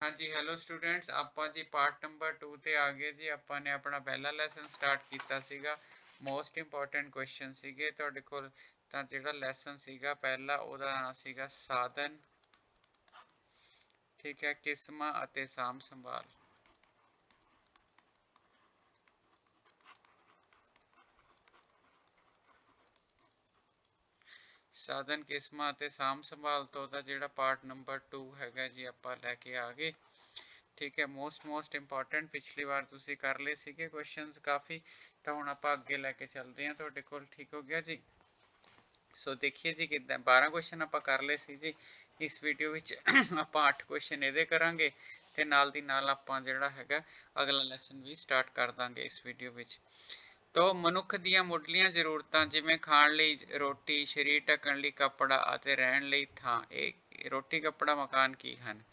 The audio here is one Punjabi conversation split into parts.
हाँ जी, ਹੈਲੋ ਸਟੂਡੈਂਟਸ, ਆਪਾਂ ਜੀ ਪਾਰਟ ਨੰਬਰ 2 ਤੇ ਆ ਗਏ ਜੀ। ਆਪਾਂ ਨੇ ਆਪਣਾ ਪਹਿਲਾ ਲੈਸਨ ਸਟਾਰਟ ਕੀਤਾ ਸੀਗਾ। ਮੋਸਟ ਇੰਪੋਰਟੈਂਟ ਕੁਐਸਚਨ ਸੀਗੇ ਤੁਹਾਡੇ ਕੋਲ। ਤਾਂ ਜਿਹੜਾ ਲੈਸਨ ਸੀਗਾ ਪਹਿਲਾ, ਉਹਦਾ ਨਾਮ ਸੀਗਾ ਸਾਧਨ, ਠੀਕ ਹੈ, ਕਿਸਮਾਂ ਅਤੇ ਸਾਂਭ ਸੰਭਾਲ। ਸਾਧਨ, ਕਿਸਮਾਂ ਅਤੇ ਸਾਂਭ ਸੰਭਾਲ ਤੋਂ ਦਾ ਜਿਹੜਾ ਪਾਰਟ ਨੰਬਰ 2 ਹੈਗਾ ਜੀ, ਆਪਾਂ ਲੈ ਕੇ ਆ ਗਏ। ਠੀਕ ਹੈ, ਮੋਸਟ ਇੰਪੋਰਟੈਂਟ। ਪਿਛਲੀ ਵਾਰ ਤੁਸੀਂ ਕਰ ਲਏ ਸੀਗੇ ਕੁਐਸਚਨਸ ਕਾਫੀ, ਤਾਂ ਹੁਣ ਆਪਾਂ ਅੱਗੇ ਲੈ ਕੇ ਚੱਲਦੇ ਹਾਂ ਤੁਹਾਡੇ ਕੋਲ। ਠੀਕ ਹੋ ਗਿਆ ਜੀ। ਸੋ ਦੇਖੀਏ ਜੀ ਕਿੱਦਾਂ 12 ਕੁਐਸਚਨ ਆਪਾਂ ਕਰ ਲਏ ਸੀ ਜੀ। ਇਸ ਵੀਡੀਓ ਵਿੱਚ ਆਪਾਂ 8 ਕੁਐਸਚਨ ਇਹਦੇ ਕਰਾਂਗੇ ਤੇ ਨਾਲ ਦੀ ਨਾਲ ਆਪਾਂ ਜਿਹੜਾ ਹੈਗਾ ਅਗਲਾ ਲੈਸਨ ਵੀ ਸਟਾਰਟ ਕਰ ਦਾਂਗੇ ਇਸ ਵੀਡੀਓ ਵਿੱਚ। ਤੋ ਮਨੁੱਖ ਦੀਆਂ ਮੁੱਢਲੀਆਂ ਜ਼ਰੂਰਤਾਂ ਜਿਵੇਂ ਖਾਣ ਲਈ ਰੋਟੀ, ਸਰੀਰ ਢੱਕਣ ਲਈ ਕੱਪੜਾ ਅਤੇ ਰਹਿਣ ਲਈ ਥਾਂ, ਇਹ ਰੋਟੀ ਕੱਪੜਾ ਮਕਾਨ ਕੀ ਹਨ?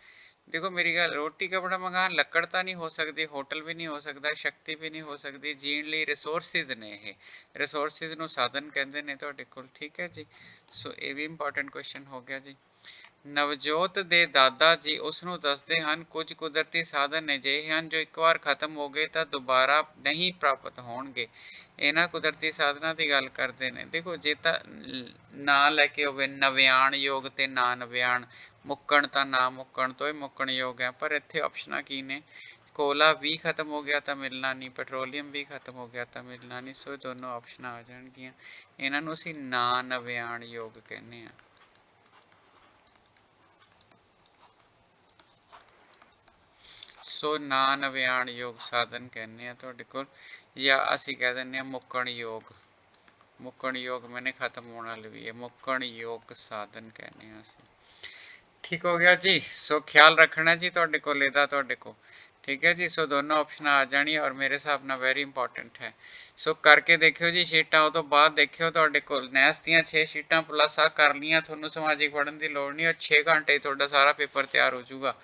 देखो मेरी गल, रोटी कपड़ा मकान ਲੱਕੜ ਤਾਂ ਨਹੀਂ ਹੋ ਸਕਦੀ, ਹੋਟਲ ਵੀ ਨਹੀਂ ਹੋ ਸਕਦਾ, ਸ਼ਕਤੀ ਵੀ ਨਹੀਂ ਹੋ ਸਕਦੀ। ਜੀਣ ਲਈ ਰਿਸੋਰਸਿਸ ਨੇ, ਇਹ ਰਿਸੋਰਸਿਸ ਨੂੰ ਸਾਧਨ ਕਹਿੰਦੇ ਨੇ ਤੁਹਾਡੇ ਕੋਲ। ਠੀਕ ਹੈ ਜੀ। ਸੋ ਇਹ ਵੀ ਇੰਪੋਰਟੈਂਟ ਕੁਐਸਚਨ ਹੋ ਗਿਆ ਜੀ। ਨਵਜੋਤ ਦੇ ਦਾਦਾ ਜੀ ਉਸ ਨੂੰ ਦੱਸਦੇ ਹਨ ਕੁਝ ਕੁਦਰਤੀ ਸਾਧਨ ਅਜਿਹੇ ਹਨ ਜੋ ਇੱਕ ਵਾਰ ਖਤਮ ਹੋ ਗਏ ਤਾਂ ਦੁਬਾਰਾ ਨਹੀਂ ਪ੍ਰਾਪਤ ਹੋਣਗੇ। ਇਹਨਾਂ ਕੁਦਰਤੀ ਸਾਧਨਾਂ ਦੀ ਗੱਲ ਕਰਦੇ ਨੇ। ਦੇਖੋ ਜੇ ਤਾਂ ਨਾਂ ਲੈ ਕੇ ਹੋਵੇ ਨਵਿਆਣ ਯੋਗ ਤੇ ਨਾ ਨਵਿਆਣ, ਮੁੱਕਣ ਤਾਂ ਨਾ ਮੁੱਕਣ ਤੋਂ ਹੀ ਮੁੱਕਣ ਯੋਗ ਹੈ। ਪਰ ਇੱਥੇ ਆਪਸ਼ਨਾਂ ਕੀ ਨੇ? ਕੋਲਾ ਵੀ ਖਤਮ ਹੋ ਗਿਆ ਤਾਂ ਮਿਲਣਾ ਨਹੀਂ, ਪੈਟਰੋਲੀਅਮ ਵੀ ਖਤਮ ਹੋ ਗਿਆ ਤਾਂ ਮਿਲਣਾ ਨਹੀਂ। ਸੋ ਦੋਨੋਂ ਆਪਸ਼ਨਾਂ ਆ ਜਾਣਗੀਆਂ। ਇਹਨਾਂ ਨੂੰ ਅਸੀਂ ਨਾ ਨਵਿਆਣ ਯੋਗ ਕਹਿੰਦੇ ਹਾਂ। ਸੋ ਨਾ ਨਵਿਆਣ ਯੋਗ ਸਾਧਨ ਕਹਿੰਦੇ ਆ ਤੁਹਾਡੇ ਕੋਲ, ਜਾਂ ਅਸੀਂ ਕਹਿ ਦਿੰਦੇ ਹਾਂ ਮੁੱਕਣ ਯੋਗ। ਮੁੱਕਣ ਯੋਗ ਮੈਨੇ ਖਤਮ ਹੋਣ ਵਾਲੇ ਵੀ ਹੈ, ਮੁੱਕਣ ਯੋਗ ਸਾਧਨ ਕਹਿੰਦੇ ਆ ਅਸੀਂ। ਠੀਕ ਹੋ ਗਿਆ ਜੀ। ਸੋ ਖਿਆਲ ਰੱਖਣਾ ਜੀ ਤੁਹਾਡੇ ਕੋਲ ਇਹਦਾ, ਤੁਹਾਡੇ ਕੋਲ। ਠੀਕ ਹੈ ਜੀ। ਸੋ ਦੋਨੋਂ ਆਪਸ਼ਨਾਂ ਆ ਜਾਣੀਆਂ ਔਰ ਮੇਰੇ ਹਿਸਾਬ ਨਾਲ ਵੈਰੀ ਇੰਪੋਰਟੈਂਟ ਹੈ। ਸੋ ਕਰਕੇ ਦੇਖਿਓ ਜੀ ਸ਼ੀਟਾਂ। ਉਹ ਤੋਂ ਬਾਅਦ ਦੇਖਿਓ ਤੁਹਾਡੇ ਕੋਲ ਨੈਸ ਦੀਆਂ 6 ਸ਼ੀਟਾਂ ਪਲੱਸ ਆ ਕਰ ਲੀਆਂ, ਤੁਹਾਨੂੰ ਸਮਾਜਿਕ ਪੜ੍ਹਨ ਦੀ ਲੋੜ ਨਹੀਂ। ਔਰ 6 ਘੰਟੇ ਤੁਹਾਡਾ ਸਾਰਾ ਪੇਪਰ ਤਿਆਰ ਹੋ ਜਾਊਗਾ।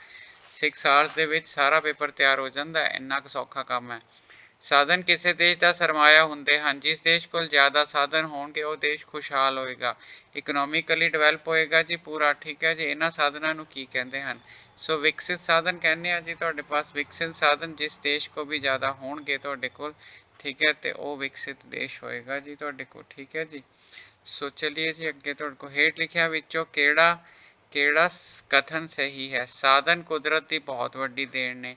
6 ਆਵਰਸ ਦੇ ਵਿੱਚ ਸਾਰਾ ਪੇਪਰ ਤਿਆਰ ਹੋ ਜਾਂਦਾ, ਇੰਨਾ ਕੁ ਸੌਖਾ ਕੰਮ ਹੈ। ਸਾਧਨ ਕਿਸੇ ਦੇਸ਼ ਦਾ ਸਰਮਾਇਆ ਹੁੰਦੇ ਹਨ। ਜਿਸ ਦੇਸ਼ ਕੋਲ ਜ਼ਿਆਦਾ ਸਾਧਨ ਹੋਣਗੇ ਉਹ ਦੇਸ਼ ਖੁਸ਼ਹਾਲ ਹੋਏਗਾ, ਇਕਨੋਮਿਕਲੀ ਡਿਵੈਲਪ ਹੋਏਗਾ ਜੀ ਪੂਰਾ। ਠੀਕ ਹੈ ਜੀ। ਇਹਨਾਂ ਸਾਧਨਾਂ ਨੂੰ ਕੀ ਕਹਿੰਦੇ ਹਨ? ਸੋ ਵਿਕਸਿਤ ਸਾਧਨ ਕਹਿੰਦੇ ਆ ਜੀ ਤੁਹਾਡੇ ਪਾਸ। ਵਿਕਸਿਤ ਸਾਧਨ ਜਿਸ ਦੇਸ਼ ਕੋ ਵੀ ਜ਼ਿਆਦਾ ਹੋਣਗੇ ਤੁਹਾਡੇ ਕੋਲ, ਠੀਕ ਹੈ, ਤੇ ਉਹ ਵਿਕਸਿਤ ਦੇਸ਼ ਹੋਏਗਾ ਜੀ ਤੁਹਾਡੇ ਕੋਲ। ਠੀਕ ਹੈ ਜੀ। ਸੋ ਚਲਿਏ ਜੀ ਅੱਗੇ। ਤੁਹਾਡੇ ਕੋਲ ਹੇਠ ਲਿਖਿਆਂ ਵਿੱਚੋਂ ਕਿਹੜਾ ਕਥਨ ਸਹੀ ਹੈ? ਸਾਧਨ ਕੁਦਰਤ ਦੀ ਬਹੁਤ ਵੱਡੀ ਦੇਣ ਨੇ।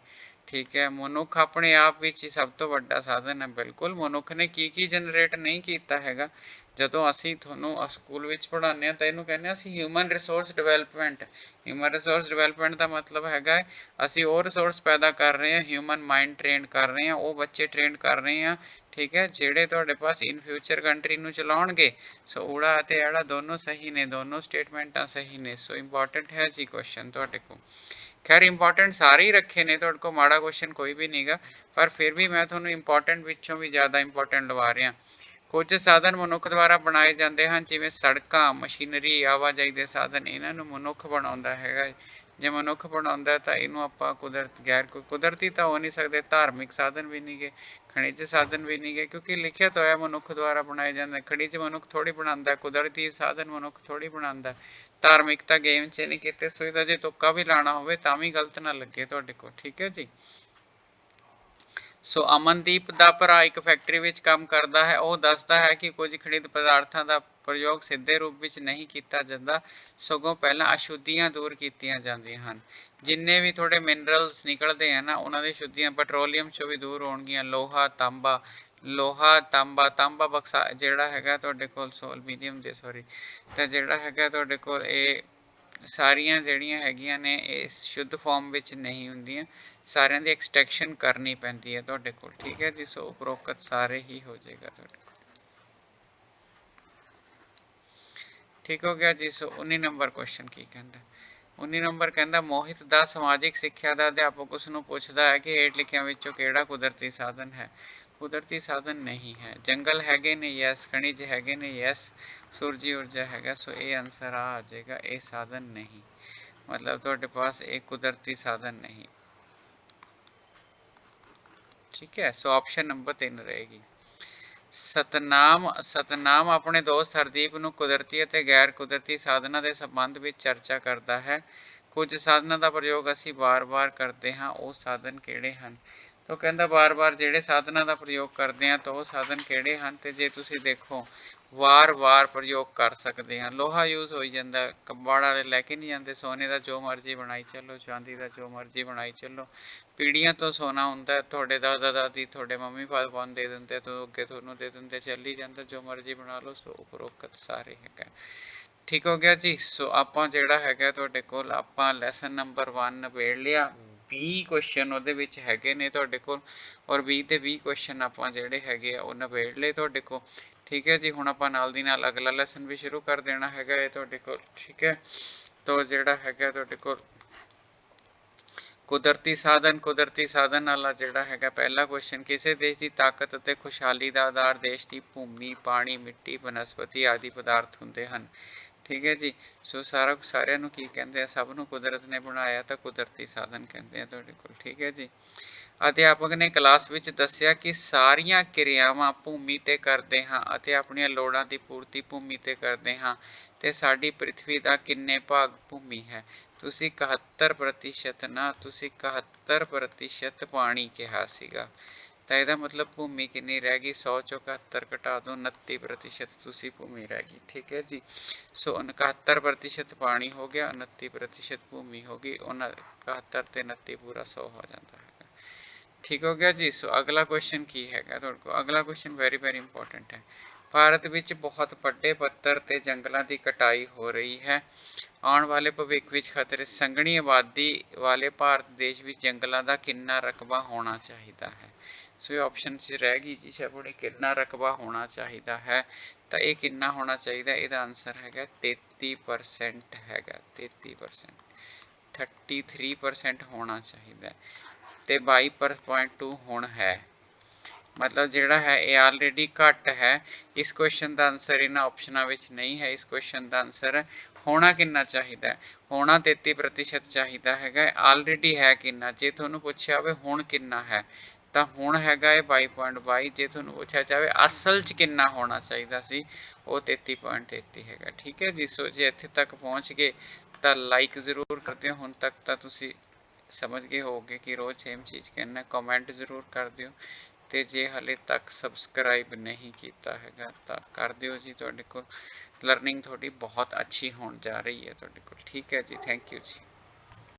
ਠੀਕ ਹੈ। ਮਨੁੱਖ ਆਪਣੇ ਆਪ ਵਿੱਚ ਹੀ ਸਭ ਤੋਂ ਵੱਡਾ ਸਾਧਨ ਹੈ। ਬਿਲਕੁਲ। ਮਨੁੱਖ ਨੇ ਕੀ ਜਨਰੇਟ ਨਹੀਂ ਕੀਤਾ ਹੈਗਾ। ਜਦੋਂ ਅਸੀਂ ਤੁਹਾਨੂੰ ਸਕੂਲ ਵਿੱਚ ਪੜ੍ਹਾਉਂਦੇ ਹਾਂ ਤਾਂ ਇਹਨੂੰ ਕਹਿੰਦੇ ਹਾਂ ਅਸੀਂ human resource development. Human resource development ਦਾ ਮਤਲਬ ਹੈਗਾ ਅਸੀਂ ਉਹ ਰਿਸੋਰਸ ਪੈਦਾ ਕਰ ਰਹੇ ਹਾਂ, ਹਿਊਮਨ ਮਾਈਂਡ ਟ੍ਰੇਨ ਕਰ ਰਹੇ ਹਾਂ, ਉਹ ਬੱਚੇ ਟ੍ਰੇਨ ਕਰ ਰਹੇ ਹਾਂ, ਠੀਕ ਹੈ, ਜਿਹੜੇ ਤੁਹਾਡੇ ਪਾਸ ਇਨ ਫਿਊਚਰ ਕੰਟਰੀ ਨੂੰ ਚਲਾਉਣਗੇ। ਸੋ ਊੜਾ ਅਤੇ ਐੜਾ ਦੋਨੋਂ ਸਹੀ ਨੇ, ਦੋਨੋਂ ਸਟੇਟਮੈਂਟਾਂ ਸਹੀ ਨੇ। ਸੋ ਇੰਪੋਰਟੈਂਟ ਹੈ ਜੀ ਕੁਐਸਚਨ ਤੁਹਾਡੇ ਕੋਲ। ਖੈਰ ਇੰਪੋਰਟੈਂਟ ਸਾਰੇ ਹੀ ਰੱਖੇ ਨੇ ਤੁਹਾਡੇ ਕੋਲ, ਮਾੜਾ ਕੁਐਸਚਨ ਕੋਈ ਵੀ ਨਹੀਂਗਾ, ਪਰ ਫਿਰ ਵੀ ਮੈਂ ਤੁਹਾਨੂੰ ਇੰਪੋਰਟੈਂਟ ਵਿੱਚੋਂ ਵੀ ਜ਼ਿਆਦਾ ਇੰਪੋਰਟੈਂਟ ਲਵਾ ਰਿਹਾ। ਕੁਝ ਸਾਧਨ ਮਨੁੱਖ ਦੁਆਰਾ ਬਣਾਏ ਜਾਂਦੇ ਹਨ, ਜਿਵੇਂ ਸੜਕਾਂ, ਮਸ਼ੀਨਰੀ, ਆਵਾਜਾਈ ਦੇ ਸਾਧਨ। ਇਹਨਾਂ ਨੂੰ ਮਨੁੱਖ ਬਣਾਉਂਦਾ ਹੈਗਾ। ਜੇ ਮਨੁੱਖ ਬਣਾਉਂਦਾ ਤਾਂ ਇਹਨੂੰ ਆਪਾਂ ਕੁਦਰਤੀ ਤਾਂ ਹੋ ਨਹੀਂ ਸਕਦੇ। ਧਾਰਮਿਕ ਸਾਧਨ ਵੀ ਨਹੀਂ ਗੇ, ਖਣਿਜ ਸਾਧਨ ਵੀ ਨਹੀਂ ਗੇ, ਕਿਉਂਕਿ ਲਿਖਿਆ ਤਾਂ ਹੋਇਆ ਮਨੁੱਖ ਦੁਆਰਾ ਬਣਾਏ ਜਾਂਦੇ। ਖਣਿਜ ਮਨੁੱਖ ਥੋੜੀ ਬਣਾਉਂਦਾ, ਕੁਦਰਤੀ ਸਾਧਨ ਮਨੁੱਖ ਥੋੜੀ ਬਣਾਉਂਦਾ। ਧਾਰਮਿਕ ਤਾਂ ਗੇਮ 'ਚ ਨਹੀਂ ਕੀਤੇ। ਸੋ ਇਹਦਾ ਜੇ ਤੁੱਕਾ ਵੀ ਲਾਣਾ ਹੋਵੇ ਤਾਂ ਵੀ ਗਲਤ ਨਾ ਲੱਗੇ ਤੁਹਾਡੇ ਕੋਲ। ਠੀਕ ਹੈ ਜੀ। ਸੋ ਅਮਨਦੀਪ ਦਾ ਭਰਾ ਇੱਕ ਫੈਕਟਰੀ ਵਿੱਚ ਕੰਮ ਕਰਦਾ ਹੈ। ਉਹ ਦੱਸਦਾ ਹੈ ਕਿ ਕੁਝ ਖਣਿਜ ਪਦਾਰਥਾਂ ਦਾ ਪ੍ਰਯੋਗ ਸਿੱਧੇ ਰੂਪ ਵਿੱਚ ਨਹੀਂ ਕੀਤਾ ਜਾਂਦਾ, ਸਗੋਂ ਪਹਿਲਾਂ ਅਸ਼ੁੱਧੀਆਂ ਦੂਰ ਕੀਤੀਆਂ ਜਾਂਦੀਆਂ ਹਨ। ਜਿੰਨੇ ਵੀ ਥੋੜੇ ਮਿਨਰਲਸ ਨਿਕਲਦੇ ਆ ਨਾ, ਉਹਨਾਂ ਦੀ ਸ਼ੁੱਧੀਆਂ ਪੈਟਰੋਲੀਅਮ 'ਚੋਂ ਵੀ ਦੂਰ ਹੋਣਗੀਆਂ। ਤਾਂਬਾ ਬਕਸਾ ਜਿਹੜਾ ਹੈਗਾ ਤੁਹਾਡੇ ਕੋਲ, ਸੋ ਐਲੂਮੀਨੀਅਮ ਦੇ ਸੌਰੀ, ਤਾਂ ਜਿਹੜਾ ਹੈਗਾ ਤੁਹਾਡੇ ਕੋਲ ਇਹ ਸਾਰੀਆਂ ਜਿਹੜੀਆਂ ਹੈਗੀਆਂ ਨੇ ਇਹ ਸ਼ੁੱਧ ਫਾਰਮ ਵਿੱਚ ਨਹੀਂ ਹੁੰਦੀਆਂ, ਸਾਰਿਆਂ ਦੀ ਐਕਸਟ੍ਰੈਕਸ਼ਨ ਕਰਨੀ ਪੈਂਦੀ ਹੈ ਤੁਹਾਡੇ ਕੋਲ। ਠੀਕ ਹੈ ਜੀ। ਸੋ ਉਪਰੋਕਤ ਸਾਰੇ ਹੀ ਹੋ ਜਾਏਗਾ ਤੁਹਾਡੇ ਕੋਲ। ਠੀਕ ਹੋ ਗਿਆ ਜੀ। ਸੋ 19 ਨੰਬਰ ਕੁਐਸਚਨ ਕੀ ਕਹਿੰਦਾ? 19 ਨੰਬਰ ਕਹਿੰਦਾ ਮੋਹਿਤ ਦਾ ਸਮਾਜਿਕ ਸਿੱਖਿਆ ਦਾ ਅਧਿਆਪਕ ਉਸ ਨੂੰ ਪੁੱਛਦਾ ਹੈ ਕਿ ਹੇਠ ਲਿਖਿਆਂ ਵਿੱਚੋਂ ਕਿਹੜਾ ਕੁਦਰਤੀ ਸਾਧਨ ਹੈ? ਕੁਦਰਤੀ ਸਾਧਨ ਨਹੀਂ ਹੈ। ਜੰਗਲ ਹੈਗੇ ਨੇ, ਯੈਸ। ਖਣਿਜ ਹੈਗੇ ਨੇ, ਯੈਸ। ਸੂਰਜੀ ਊਰਜਾ ਹੈਗਾ। ਸੋ ਇਹ ਆਨਸਰ ਆ ਜਾਏਗਾ, ਇਹ ਸਾਧਨ ਨਹੀਂ। ਮਤਲਬ ਤੁਹਾਡੇ ਪਾਸ ਇਹ ਕੁਦਰਤੀ ਸਾਧਨ ਨਹੀਂ। ਠੀਕ ਹੈ। ਸੋ ਆਪਸ਼ਨ ਨੰਬਰ 3 ਰਹੇਗੀ। ਸਤਨਾਮ ਆਪਣੇ ਦੋਸਤ ਹਰਦੀਪ ਨੂੰ ਕੁਦਰਤੀ ਅਤੇ ਗੈਰ ਕੁਦਰਤੀ ਸਾਧਨਾਂ ਦੇ ਸੰਬੰਧ ਵਿੱਚ ਚਰਚਾ ਕਰਦਾ ਹੈ। ਕੁਝ ਸਾਧਨਾਂ ਦਾ ਪ੍ਰਯੋਗ ਅਸੀਂ ਵਾਰ-ਵਾਰ ਕਰਦੇ ਹਾਂ, ਉਹ ਸਾਧਨ ਕਿਹੜੇ ਹਨ? ਤਾਂ ਕਹਿੰਦਾ ਵਾਰ-ਵਾਰ ਜਿਹੜੇ ਸਾਧਨਾਂ ਦਾ ਪ੍ਰਯੋਗ ਕਰਦੇ ਹਾਂ ਤਾਂ ਉਹ ਸਾਧਨ ਕਿਹੜੇ ਹਨ? ਤੇ ਜੇ ਤੁਸੀਂ ਦੇਖੋ ਵਾਰ-ਵਾਰ ਪ੍ਰਯੋਗ ਕਰ ਸਕਦੇ ਹਾਂ, ਲੋਹਾ ਯੂਜ਼ ਹੋਈ ਜਾਂਦਾ, ਕਬਾੜ ਵਾਲੇ ਲੈ ਕੇ ਨਹੀਂ ਜਾਂਦੇ, ਸੋਨੇ ਦਾ ਜੋ ਮਰਜ਼ੀ ਬਣਾਈ ਚੱਲੋ, ਚਾਂਦੀ ਦਾ ਜੋ ਮਰਜ਼ੀ ਬਣਾਈ ਚੱਲੋ, ਪੀੜ੍ਹੀਆਂ ਤੋਂ ਸੋਨਾ ਹੁੰਦਾ, ਤੁਹਾਡੇ ਦਾਦਾ ਦਾਦੀ ਤੁਹਾਡੇ ਮੰਮੀ ਪਾਪਾ ਨੂੰ ਦੇ ਦਿੰਦੇ, ਤੋਂ ਅੱਗੇ ਤੁਹਾਨੂੰ ਦੇ ਦਿੰਦੇ, ਚੱਲੀ ਜਾਂਦਾ, ਜੋ ਮਰਜ਼ੀ ਬਣਾ ਲਓ। ਸੋ ਉਪਰੋਕਤ ਸਾਰੇ ਹੈਗਾ। ਠੀਕ ਹੋ ਗਿਆ ਜੀ। ਸੋ ਆਪਾਂ ਜਿਹੜਾ ਹੈਗਾ ਤੁਹਾਡੇ ਕੋਲ ਆਪਾਂ ਲੈਸਨ ਨੰਬਰ 1 ਨਿਬੇੜ ਲਿਆ। 20 ਕੁਐਸਚਨ ਉਹਦੇ ਵਿੱਚ ਹੈਗੇ ਨੇ ਤੁਹਾਡੇ ਕੋਲ, ਔਰ 20 ਤੇ 20 ਕੁਐਸਚਨ ਆਪਾਂ ਜਿਹੜੇ ਹੈਗੇ ਆ ਉਹ ਨਿਬੇੜ ਲਏ ਤੁਹਾਡੇ ਕੋਲ। ਠੀਕ ਹੈ ਜੀ। ਹੁਣ ਆਪਾਂ ਨਾਲ ਦੀ ਨਾਲ ਅਗਲਾ ਲੈਸਨ ਵੀ ਸ਼ੁਰੂ ਕਰ ਦੇਣਾ ਹੈਗਾ ਇਹ ਤੁਹਾਡੇ ਕੋਲ। ਠੀਕ ਹੈ। ਤੋ ਜਿਹੜਾ ਹੈਗਾ ਤੁਹਾਡੇ ਕੋਲ ਕੁਦਰਤੀ ਸਾਧਨ ਵਾਲਾ ਜਿਹੜਾ ਹੈਗਾ ਪਹਿਲਾ ਕੁਐਸਚਨ, ਕਿਸੇ ਦੇਸ਼ ਦੀ ਤਾਕਤ ਅਤੇ ਖੁਸ਼ਹਾਲੀ ਦਾ ਆਧਾਰ ਦੇਸ਼ ਦੀ ਭੂਮੀ, ਪਾਣੀ, ਮਿੱਟੀ, ਬਨਸਪਤੀ ਆਦਿ ਪਦਾਰਥ ਹੁੰਦੇ ਹਨ। ਠੀਕ ਹੈ ਜੀ। ਸੋ ਸਾਰਿਆਂ ਨੂੰ ਕੀ ਕਹਿੰਦੇ ਆ? ਸਭ ਨੂੰ ਕੁਦਰਤ ਨੇ ਬਣਾਇਆ ਤਾਂ ਕੁਦਰਤੀ ਸਾਧਨ ਕਹਿੰਦੇ ਆ ਤੁਹਾਡੇ ਕੋਲ। ਠੀਕ ਹੈ ਜੀ। ਅਧਿਆਪਕ ਨੇ ਕਲਾਸ ਵਿੱਚ ਦੱਸਿਆ ਕਿ ਸਾਰੀਆਂ ਕਿਰਿਆਵਾਂ ਭੂਮੀ ਤੇ ਕਰਦੇ ਹਾਂ ਅਤੇ ਆਪਣੀਆਂ ਲੋੜਾਂ ਦੀ ਪੂਰਤੀ ਭੂਮੀ ਤੇ ਕਰਦੇ ਹਾਂ, ਤੇ ਸਾਡੀ ਪ੍ਰਿਥਵੀ ਦਾ ਕਿੰਨੇ ਭਾਗ ਭੂਮੀ ਹੈ? ਤੁਸੀਂ 71% ਨਾ, ਤੁਸੀਂ 71% ਪਾਣੀ ਕਿਹਾ ਸੀਗਾ, ਤਾਂ ਇਹਦਾ ਮਤਲਬ ਭੂਮੀ ਕਿੰਨੀ ਰਹਿ ਗਈ? 100 ਚੋਂ 71 ਘਟਾ ਦਿਓ, 29% ਤੁਸੀਂ ਭੂਮੀ ਰਹਿ ਗਈ। ਠੀਕ ਹੈ ਜੀ। ਸੋ 71% ਪਾਣੀ ਹੋ ਗਿਆ, 29% ਭੂਮੀ ਹੋ ਗਈ, 71 ਤੇ 29 ਪੂਰਾ 100 ਹੋ ਜਾਂਦਾ ਹੈਗਾ। ਠੀਕ ਹੋ ਗਿਆ ਜੀ। ਸੋ ਅਗਲਾ ਕੁਐਸਚਨ ਕੀ ਹੈਗਾ ਤੁਹਾਡੇ ਕੋਲ? ਅਗਲਾ ਕੁਐਸਚਨ ਵੈਰੀ ਇੰਪੋਰਟੈਂਟ ਹੈ। ਭਾਰਤ ਵਿੱਚ ਬਹੁਤ ਵੱਡੇ ਪੱਧਰ ਤੇ ਜੰਗਲਾਂ ਦੀ ਕਟਾਈ ਹੋ ਰਹੀ ਹੈ। ਆਉਣ ਵਾਲੇ ਭਵਿੱਖ ਵਿੱਚ ਖਤਰੇ ਸੰਘਣੀ ਆਬਾਦੀ ਵਾਲੇ ਭਾਰਤ ਦੇਸ਼ ਵਿੱਚ ਜੰਗਲਾਂ ਦਾ ਕਿੰਨਾ ਰਕਬਾ ਹੋਣਾ ਚਾਹੀਦਾ ਹੈ? ਸੋ ਇਹ ਆਪਸ਼ਨ 'ਚ ਰਹਿ ਗਈ ਜੀ ਆਪਣੇ, ਕਿੰਨਾ ਰਕਬਾ ਹੋਣਾ ਚਾਹੀਦਾ ਹੈ? ਤਾਂ ਇਹ ਕਿੰਨਾ ਹੋਣਾ ਚਾਹੀਦਾ? ਇਹਦਾ ਆਨਸਰ ਹੈਗਾ 33% ਹੈਗਾ, 33%, 33% ਹੋਣਾ ਚਾਹੀਦਾ, ਤੇ 22.2 ਹੁਣ ਹੈ। ਮਤਲਬ ਜਿਹੜਾ ਹੈ ਇਹ ਆਲਰੇਡੀ ਘੱਟ ਹੈ। ਇਸ ਕੁਐਸਚਨ ਦਾ ਆਨਸਰ ਇਹਨਾਂ ਆਪਸ਼ਨਾਂ ਵਿੱਚ ਨਹੀਂ ਹੈ। ਇਸ ਕੁਐਸਚਨ ਦਾ ਆਨਸਰ ਹੋਣਾ ਕਿੰਨਾ ਚਾਹੀਦਾ? ਹੋਣਾ 33% ਚਾਹੀਦਾ ਹੈਗਾ। ਆਲਰੇਡੀ ਹੈ ਕਿੰਨਾ? ਜੇ ਤੁਹਾਨੂੰ ਪੁੱਛਿਆ ਹੋਵੇ ਹੁਣ ਕਿੰਨਾ ਹੈ, ਤਾਂ ਹੁਣ ਹੈਗਾ ਇਹ 22.22। ਜੇ ਤੁਹਾਨੂੰ ਪੁੱਛਿਆ ਜਾਵੇ ਅਸਲ 'ਚ ਕਿੰਨਾ ਹੋਣਾ ਚਾਹੀਦਾ ਸੀ, ਉਹ 33.33 ਹੈਗਾ। ਠੀਕ ਹੈ ਜੀ। ਸੋ ਜੇ ਇੱਥੇ ਤੱਕ ਪਹੁੰਚ ਗਏ ਤਾਂ ਲਾਈਕ ਜ਼ਰੂਰ ਕਰ ਦਿਓ। ਹੁਣ ਤੱਕ ਤਾਂ ਤੁਸੀਂ ਸਮਝ ਗਏ ਹੋਵੋਗੇ ਕਿ ਰੋਜ਼ ਸੇਮ ਚੀਜ਼ ਕਹਿਣਾ। ਕਮੈਂਟ ਜ਼ਰੂਰ ਕਰ ਦਿਓ, ਤੇ ਜੇ ਹਾਲੇ ਤੱਕ ਸਬਸਕ੍ਰਾਈਬ ਨਹੀਂ ਕੀਤਾ ਹੈਗਾ ਤਾਂ ਕਰ ਦਿਓ ਜੀ। ਤੁਹਾਡੇ ਕੋਲ ਲਰਨਿੰਗ ਤੁਹਾਡੀ ਬਹੁਤ ਅੱਛੀ ਹੋਣ ਜਾ ਰਹੀ ਹੈ ਤੁਹਾਡੇ ਕੋਲ। ਠੀਕ ਹੈ ਜੀ। ਥੈਂਕ ਯੂ ਜੀ।